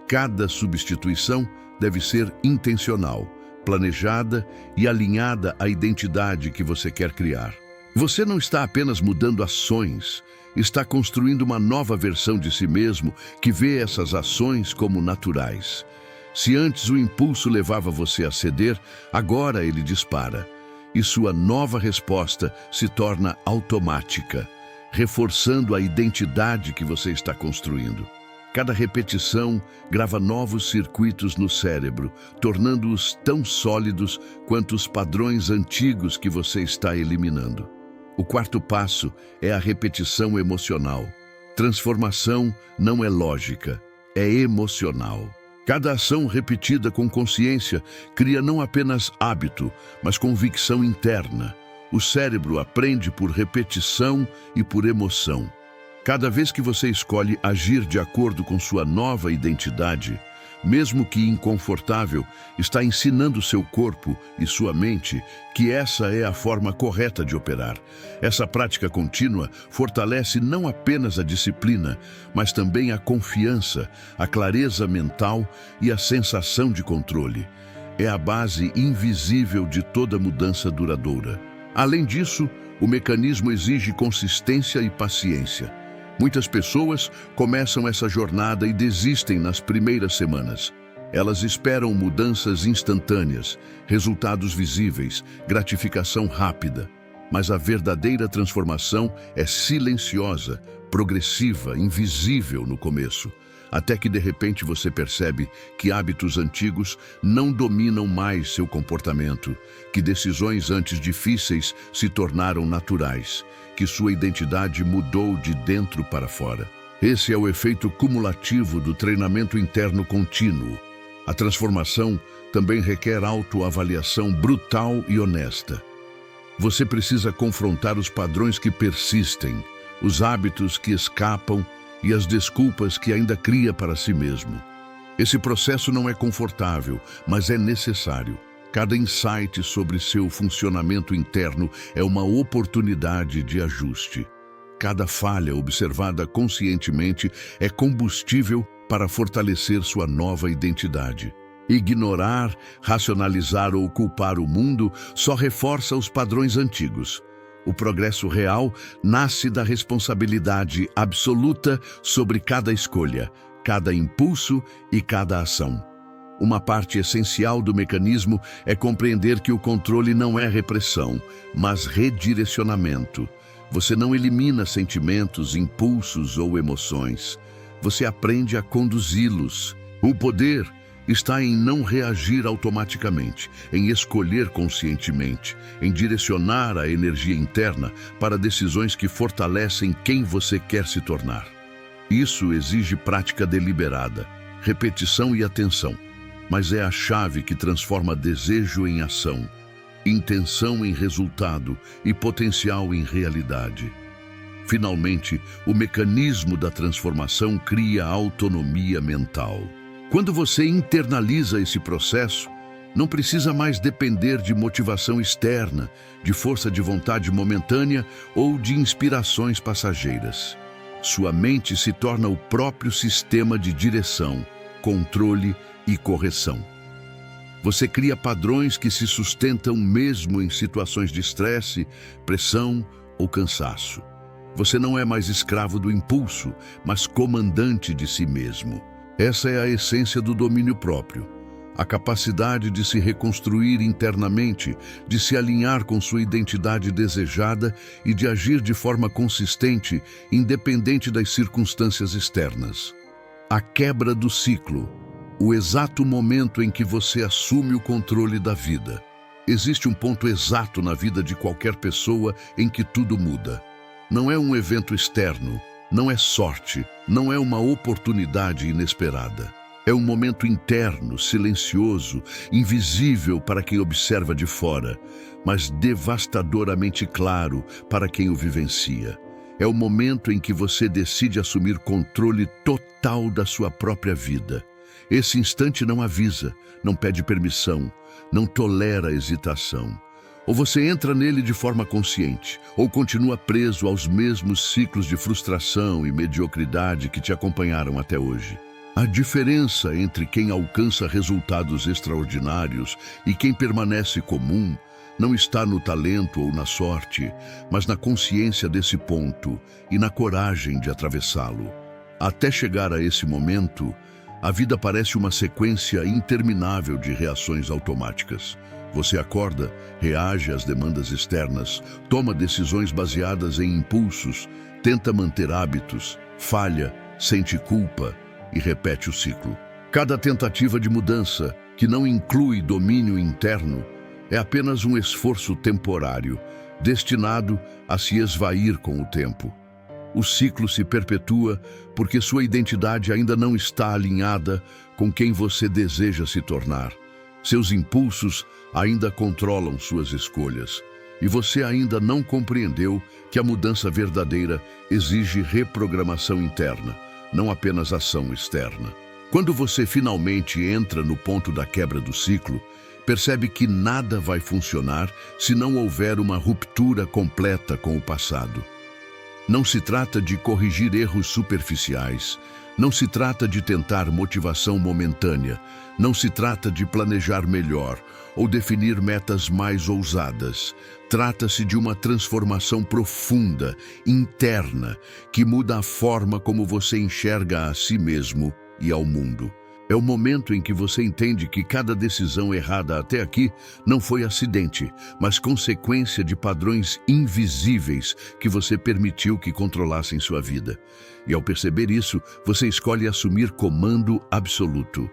Cada substituição deve ser intencional, planejada e alinhada à identidade que você quer criar. Você não está apenas mudando ações, está construindo uma nova versão de si mesmo que vê essas ações como naturais. Se antes o impulso levava você a ceder, agora ele dispara, e sua nova resposta se torna automática, reforçando a identidade que você está construindo. Cada repetição grava novos circuitos no cérebro, tornando-os tão sólidos quanto os padrões antigos que você está eliminando. O quarto passo é a repetição emocional. Transformação não é lógica, é emocional. Cada ação repetida com consciência cria não apenas hábito, mas convicção interna. O cérebro aprende por repetição e por emoção. Cada vez que você escolhe agir de acordo com sua nova identidade, mesmo que inconfortável, está ensinando seu corpo e sua mente que essa é a forma correta de operar. Essa prática contínua fortalece não apenas a disciplina, mas também a confiança, a clareza mental e a sensação de controle. É a base invisível de toda mudança duradoura. Além disso, o mecanismo exige consistência e paciência. Muitas pessoas começam essa jornada e desistem nas primeiras semanas. Elas esperam mudanças instantâneas, resultados visíveis, gratificação rápida. Mas a verdadeira transformação é silenciosa, progressiva, invisível no começo, até que de repente você percebe que hábitos antigos não dominam mais seu comportamento, que decisões antes difíceis se tornaram naturais, que sua identidade mudou de dentro para fora. Esse é o efeito cumulativo do treinamento interno contínuo. A transformação também requer autoavaliação brutal e honesta. Você precisa confrontar os padrões que persistem, os hábitos que escapam e as desculpas que ainda cria para si mesmo. Esse processo não é confortável, mas é necessário. Cada insight sobre seu funcionamento interno é uma oportunidade de ajuste. Cada falha observada conscientemente é combustível para fortalecer sua nova identidade. Ignorar, racionalizar ou culpar o mundo só reforça os padrões antigos. O progresso real nasce da responsabilidade absoluta sobre cada escolha, cada impulso e cada ação. Uma parte essencial do mecanismo é compreender que o controle não é repressão, mas redirecionamento. Você não elimina sentimentos, impulsos ou emoções. Você aprende a conduzi-los. O poder está em não reagir automaticamente, em escolher conscientemente, em direcionar a energia interna para decisões que fortalecem quem você quer se tornar. Isso exige prática deliberada, repetição e atenção, mas é a chave que transforma desejo em ação, intenção em resultado e potencial em realidade. Finalmente, o mecanismo da transformação cria autonomia mental. Quando você internaliza esse processo, não precisa mais depender de motivação externa, de força de vontade momentânea ou de inspirações passageiras. Sua mente se torna o próprio sistema de direção, controle e correção. Você cria padrões que se sustentam mesmo em situações de estresse, pressão ou cansaço. Você não é mais escravo do impulso, mas comandante de si mesmo. Essa é a essência do domínio próprio. A capacidade de se reconstruir internamente, de se alinhar com sua identidade desejada e de agir de forma consistente, independente das circunstâncias externas. A quebra do ciclo. O exato momento em que você assume o controle da vida. Existe um ponto exato na vida de qualquer pessoa em que tudo muda. Não é um evento externo, não é sorte, não é uma oportunidade inesperada. É um momento interno, silencioso, invisível para quem observa de fora, mas devastadoramente claro para quem o vivencia. É o momento em que você decide assumir controle total da sua própria vida. Esse instante não avisa, não pede permissão, não tolera hesitação. Ou você entra nele de forma consciente, ou continua preso aos mesmos ciclos de frustração e mediocridade que te acompanharam até hoje. A diferença entre quem alcança resultados extraordinários e quem permanece comum não está no talento ou na sorte, mas na consciência desse ponto e na coragem de atravessá-lo. Até chegar a esse momento, a vida parece uma sequência interminável de reações automáticas. Você acorda, reage às demandas externas, toma decisões baseadas em impulsos, tenta manter hábitos, falha, sente culpa e repete o ciclo. Cada tentativa de mudança, que não inclui domínio interno, é apenas um esforço temporário, destinado a se esvair com o tempo. O ciclo se perpetua porque sua identidade ainda não está alinhada com quem você deseja se tornar. Seus impulsos ainda controlam suas escolhas, e você ainda não compreendeu que a mudança verdadeira exige reprogramação interna, não apenas ação externa. Quando você finalmente entra no ponto da quebra do ciclo, percebe que nada vai funcionar se não houver uma ruptura completa com o passado. Não se trata de corrigir erros superficiais, não se trata de tentar motivação momentânea, não se trata de planejar melhor ou definir metas mais ousadas. Trata-se de uma transformação profunda, interna, que muda a forma como você enxerga a si mesmo e ao mundo. É o momento em que você entende que cada decisão errada até aqui não foi acidente, mas consequência de padrões invisíveis que você permitiu que controlassem sua vida. E ao perceber isso, você escolhe assumir comando absoluto.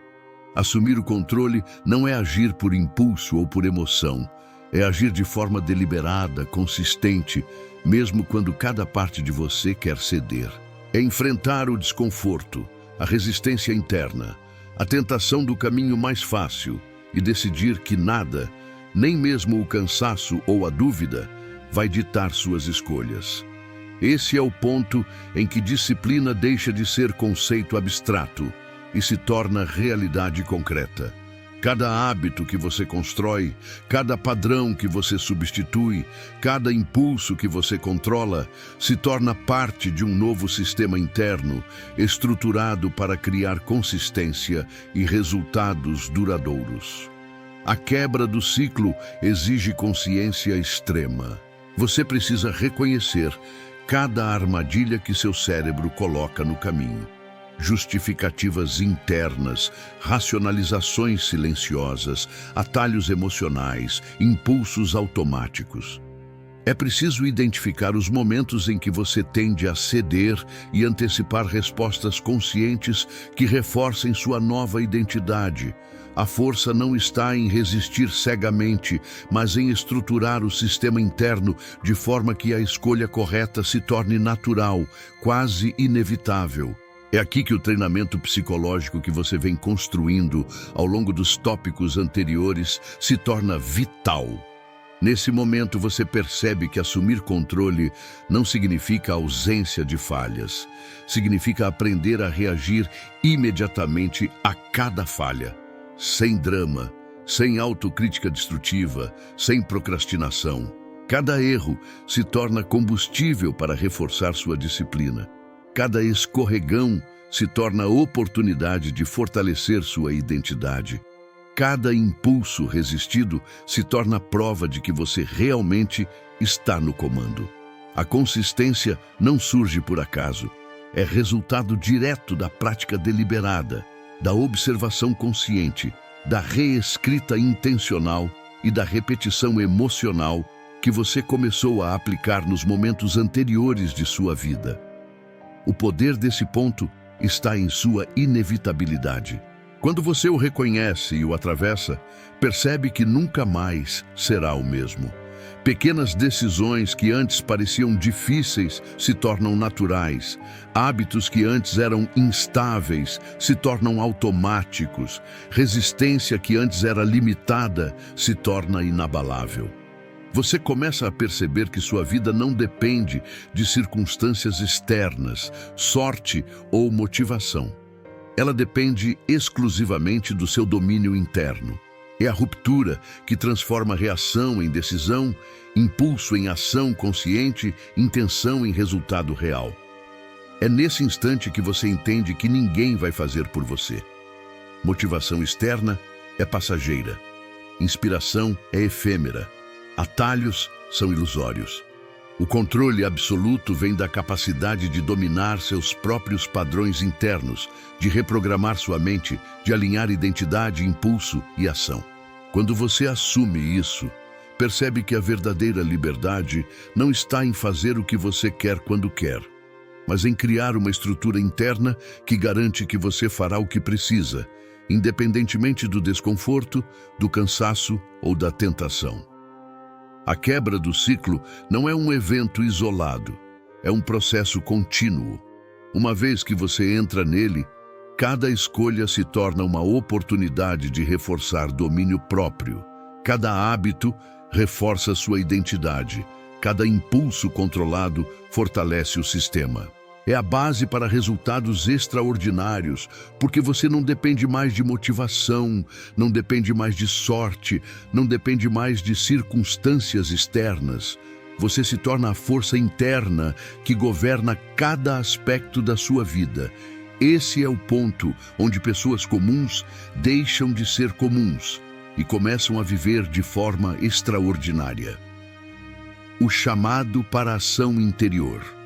Assumir o controle não é agir por impulso ou por emoção, é agir de forma deliberada, consistente, mesmo quando cada parte de você quer ceder. É enfrentar o desconforto, a resistência interna, a tentação do caminho mais fácil e decidir que nada, Nem mesmo o cansaço ou a dúvida vai ditar suas escolhas. Esse é o ponto em que disciplina deixa de ser conceito abstrato e se torna realidade concreta. Cada hábito que você constrói, cada padrão que você substitui, cada impulso que você controla, se torna parte de um novo sistema interno, estruturado para criar consistência e resultados duradouros. A quebra do ciclo exige consciência extrema. Você precisa reconhecer cada armadilha que seu cérebro coloca no caminho. Justificativas internas, racionalizações silenciosas, atalhos emocionais, impulsos automáticos. É preciso identificar os momentos em que você tende a ceder e antecipar respostas conscientes que reforcem sua nova identidade. A força não está em resistir cegamente, mas em estruturar o sistema interno de forma que a escolha correta se torne natural, quase inevitável. É aqui que o treinamento psicológico que você vem construindo ao longo dos tópicos anteriores se torna vital. Nesse momento você percebe que assumir controle não significa ausência de falhas. Significa aprender a reagir imediatamente a cada falha. Sem drama, sem autocrítica destrutiva, sem procrastinação. Cada erro se torna combustível para reforçar sua disciplina. Cada escorregão se torna oportunidade de fortalecer sua identidade. Cada impulso resistido se torna prova de que você realmente está no comando. A consistência não surge por acaso. É resultado direto da prática deliberada, da observação consciente, da reescrita intencional e da repetição emocional que você começou a aplicar nos momentos anteriores de sua vida. O poder desse ponto está em sua inevitabilidade. Quando você o reconhece e o atravessa, percebe que nunca mais será o mesmo. Pequenas decisões que antes pareciam difíceis se tornam naturais. Hábitos que antes eram instáveis se tornam automáticos. Resistência que antes era limitada se torna inabalável. Você começa a perceber que sua vida não depende de circunstâncias externas, sorte ou motivação. Ela depende exclusivamente do seu domínio interno. É a ruptura que transforma reação em decisão, impulso em ação consciente, intenção em resultado real. É nesse instante que você entende que ninguém vai fazer por você. Motivação externa é passageira. Inspiração é efêmera. Atalhos são ilusórios. O controle absoluto vem da capacidade de dominar seus próprios padrões internos, de reprogramar sua mente, de alinhar identidade, impulso e ação. Quando você assume isso, percebe que a verdadeira liberdade não está em fazer o que você quer quando quer, mas em criar uma estrutura interna que garante que você fará o que precisa, independentemente do desconforto, do cansaço ou da tentação. A quebra do ciclo não é um evento isolado, é um processo contínuo. Uma vez que você entra nele, cada escolha se torna uma oportunidade de reforçar domínio próprio. Cada hábito reforça sua identidade. Cada impulso controlado fortalece o sistema. É a base para resultados extraordinários, porque você não depende mais de motivação, não depende mais de sorte, não depende mais de circunstâncias externas. Você se torna a força interna que governa cada aspecto da sua vida. Esse é o ponto onde pessoas comuns deixam de ser comuns e começam a viver de forma extraordinária. O chamado para a ação interior.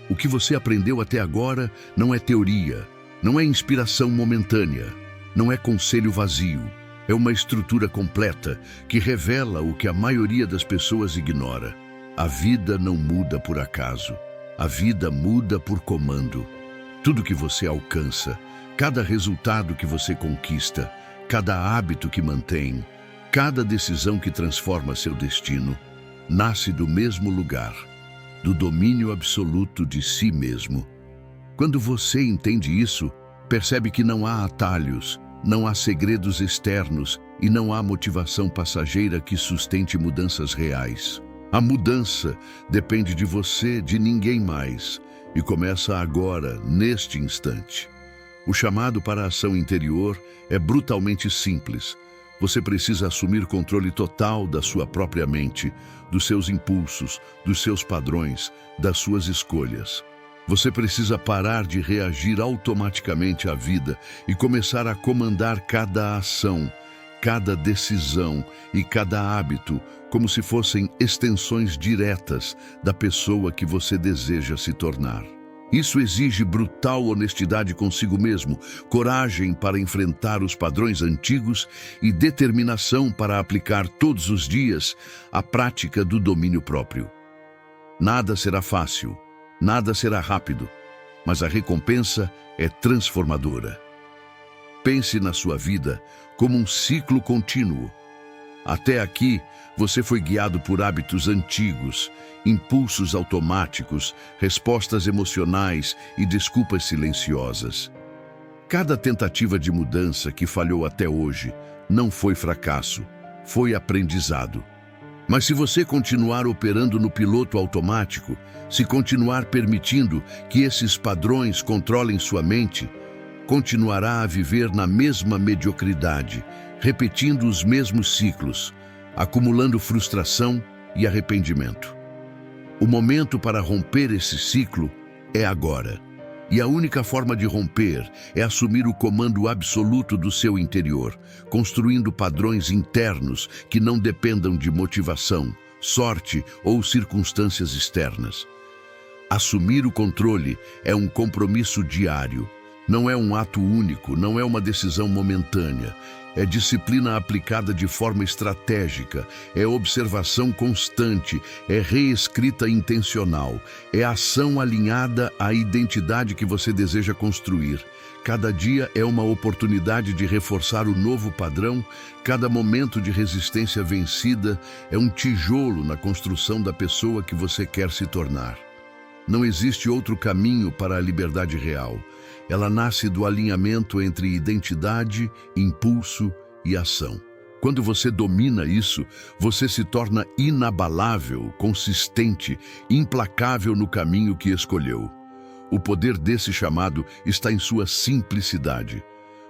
O que você aprendeu até agora não é teoria, não é inspiração momentânea, não é conselho vazio. É uma estrutura completa que revela o que a maioria das pessoas ignora. A vida não muda por acaso. A vida muda por comando. Tudo que você alcança, cada resultado que você conquista, cada hábito que mantém, cada decisão que transforma seu destino, nasce do mesmo lugar, do domínio absoluto de si mesmo. Quando você entende isso, percebe que não há atalhos, não há segredos externos e não há motivação passageira que sustente mudanças reais. A mudança depende de você, de ninguém mais, e começa agora, neste instante. O chamado para a ação interior é brutalmente simples. Você precisa assumir controle total da sua própria mente, dos seus impulsos, dos seus padrões, das suas escolhas. Você precisa parar de reagir automaticamente à vida e começar a comandar cada ação, cada decisão e cada hábito como se fossem extensões diretas da pessoa que você deseja se tornar. Isso exige brutal honestidade consigo mesmo, coragem para enfrentar os padrões antigos e determinação para aplicar todos os dias a prática do domínio próprio. Nada será fácil, nada será rápido, mas a recompensa é transformadora. Pense na sua vida como um ciclo contínuo. Até aqui, você foi guiado por hábitos antigos, impulsos automáticos, respostas emocionais e desculpas silenciosas. Cada tentativa de mudança que falhou até hoje não foi fracasso, foi aprendizado. Mas se você continuar operando no piloto automático, se continuar permitindo que esses padrões controlem sua mente, continuará a viver na mesma mediocridade, repetindo os mesmos ciclos, acumulando frustração e arrependimento. O momento para romper esse ciclo é agora. E a única forma de romper é assumir o comando absoluto do seu interior, construindo padrões internos que não dependam de motivação, sorte ou circunstâncias externas. Assumir o controle é um compromisso diário. Não é um ato único, não é uma decisão momentânea. É disciplina aplicada de forma estratégica, é observação constante, é reescrita intencional, é ação alinhada à identidade que você deseja construir. Cada dia é uma oportunidade de reforçar o novo padrão, cada momento de resistência vencida é um tijolo na construção da pessoa que você quer se tornar. Não existe outro caminho para a liberdade real. Ela nasce do alinhamento entre identidade, impulso e ação. Quando você domina isso, você se torna inabalável, consistente, implacável no caminho que escolheu. O poder desse chamado está em sua simplicidade.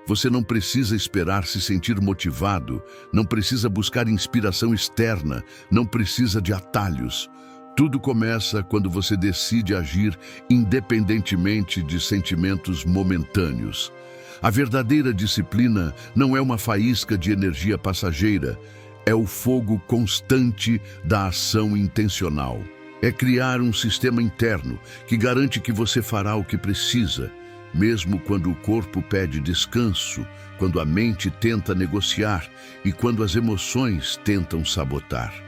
Você não precisa esperar se sentir motivado, não precisa buscar inspiração externa, não precisa de atalhos. Tudo começa quando você decide agir independentemente de sentimentos momentâneos. A verdadeira disciplina não é uma faísca de energia passageira, é o fogo constante da ação intencional. É criar um sistema interno que garante que você fará o que precisa, mesmo quando o corpo pede descanso, quando a mente tenta negociar e quando as emoções tentam sabotar.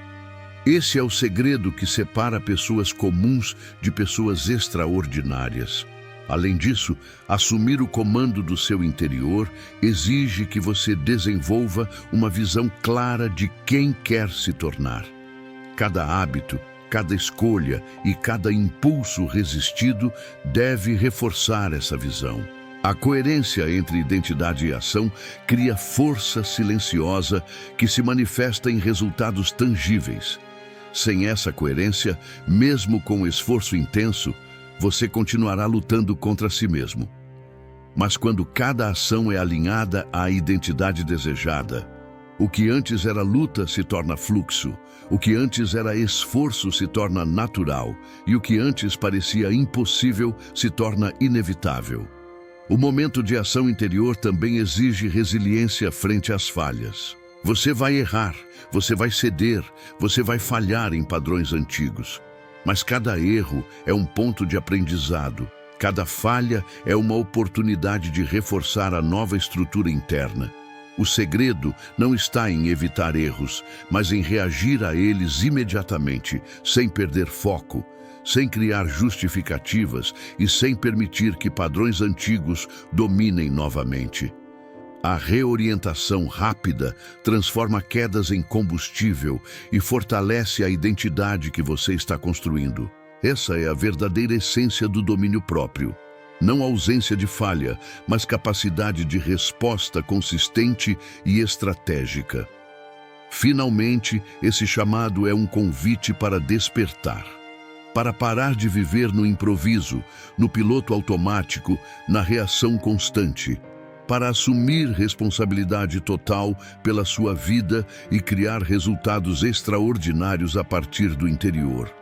Esse é o segredo que separa pessoas comuns de pessoas extraordinárias. Além disso, assumir o comando do seu interior exige que você desenvolva uma visão clara de quem quer se tornar. Cada hábito, cada escolha e cada impulso resistido deve reforçar essa visão. A coerência entre identidade e ação cria força silenciosa que se manifesta em resultados tangíveis. Sem essa coerência, mesmo com esforço intenso, você continuará lutando contra si mesmo. Mas quando cada ação é alinhada à identidade desejada, o que antes era luta se torna fluxo, o que antes era esforço se torna natural, e o que antes parecia impossível se torna inevitável. O momento de ação interior também exige resiliência frente às falhas. Você vai errar, você vai ceder, você vai falhar em padrões antigos. Mas cada erro é um ponto de aprendizado. Cada falha é uma oportunidade de reforçar a nova estrutura interna. O segredo não está em evitar erros, mas em reagir a eles imediatamente, sem perder foco, sem criar justificativas e sem permitir que padrões antigos dominem novamente. A reorientação rápida transforma quedas em combustível e fortalece a identidade que você está construindo. Essa é a verdadeira essência do domínio próprio. Não ausência de falha, mas capacidade de resposta consistente e estratégica. Finalmente, esse chamado é um convite para despertar, para parar de viver no improviso, no piloto automático, na reação constante, para assumir responsabilidade total pela sua vida e criar resultados extraordinários a partir do interior.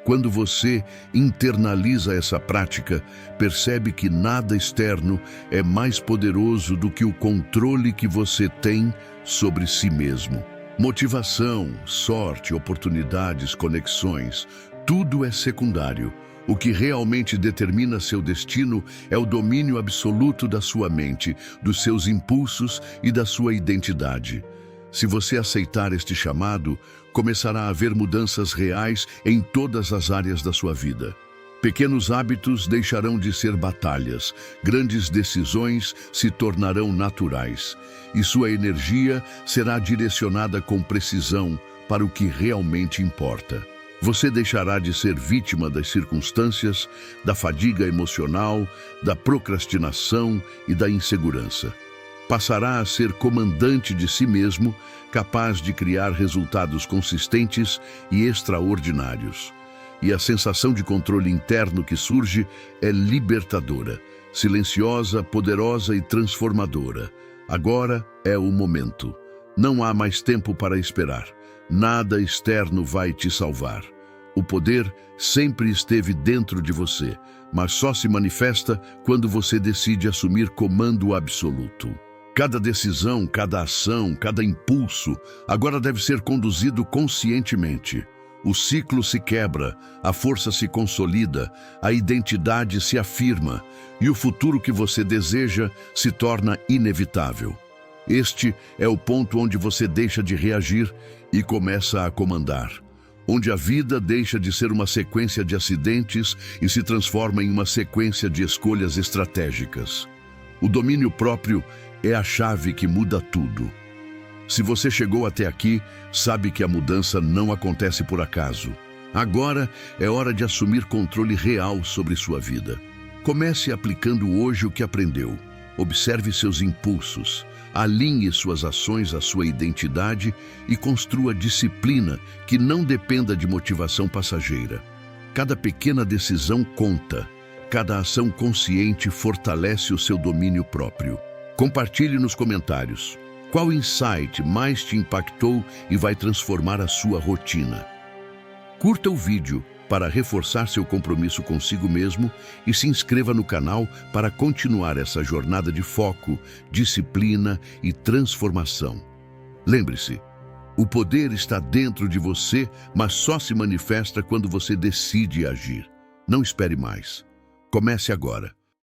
Quando você internaliza essa prática, percebe que nada externo é mais poderoso do que o controle que você tem sobre si mesmo. Motivação, sorte, oportunidades, conexões, tudo é secundário. O que realmente determina seu destino é o domínio absoluto da sua mente, dos seus impulsos e da sua identidade. Se você aceitar este chamado, começará a haver mudanças reais em todas as áreas da sua vida. Pequenos hábitos deixarão de ser batalhas, grandes decisões se tornarão naturais, e sua energia será direcionada com precisão para o que realmente importa. Você deixará de ser vítima das circunstâncias, da fadiga emocional, da procrastinação e da insegurança. Passará a ser comandante de si mesmo, capaz de criar resultados consistentes e extraordinários. E a sensação de controle interno que surge é libertadora, silenciosa, poderosa e transformadora. Agora é o momento. Não há mais tempo para esperar. Nada externo vai te salvar. O poder sempre esteve dentro de você, mas só se manifesta quando você decide assumir comando absoluto. Cada decisão, cada ação, cada impulso agora deve ser conduzido conscientemente. O ciclo se quebra, a força se consolida, a identidade se afirma e o futuro que você deseja se torna inevitável. Este é o ponto onde você deixa de reagir e começa a comandar, onde a vida deixa de ser uma sequência de acidentes e se transforma em uma sequência de escolhas estratégicas. O domínio próprio é a chave que muda tudo. Se você chegou até aqui, sabe que a mudança não acontece por acaso. Agora é hora de assumir controle real sobre sua vida. Comece aplicando hoje o que aprendeu. Observe seus impulsos, alinhe suas ações à sua identidade e construa disciplina que não dependa de motivação passageira. Cada pequena decisão conta. Cada ação consciente fortalece o seu domínio próprio. Compartilhe nos comentários. Qual insight mais te impactou e vai transformar a sua rotina? Curta o vídeo para reforçar seu compromisso consigo mesmo e se inscreva no canal para continuar essa jornada de foco, disciplina e transformação. Lembre-se, o poder está dentro de você, mas só se manifesta quando você decide agir. Não espere mais. Comece agora.